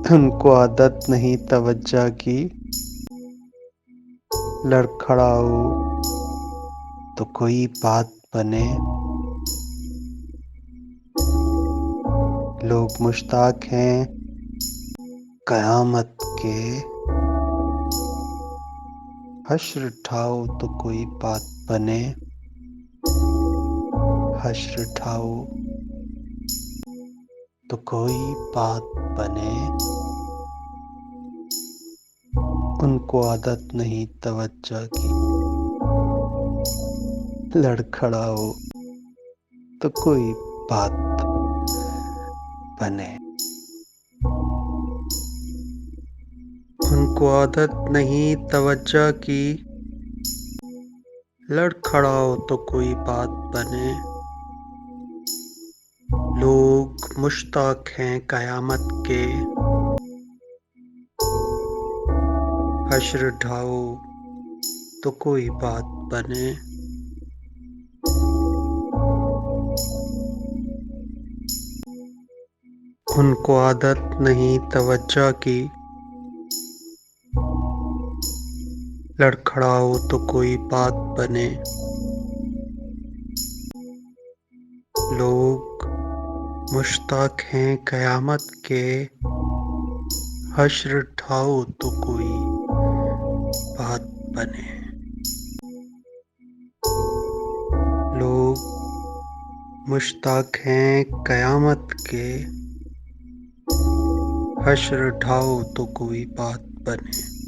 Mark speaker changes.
Speaker 1: ان کو عادت نہیں توجہ کی، لڑکھڑاؤ تو کوئی بات بنے۔ لوگ مشتاق ہیں قیامت کے، حشر اٹھاؤ تو کوئی بات بنے۔ حشر اٹھاؤ تو کوئی بات بنے۔ ان کو عادت نہیں توجہ کی، لڑکھڑاؤ تو کوئی بات بنے۔ ان کو عادت نہیں توجہ کی، لڑکھڑاؤ تو کوئی بات بنے۔ لوگ مشتاق ہیں قیامت کے، حشر اٹھاؤ تو کوئی بات بنے۔ ان کو عادت نہیں توجہ کی، لڑکھڑاؤ تو کوئی بات بنے۔ لوگ مشتاق ہیں قیامت کے، حشر اٹھاؤ تو کوئی بات بنے۔ لوگ مشتاق ہیں قیامت کے، حشر اٹھاؤ تو کوئی بات بنے۔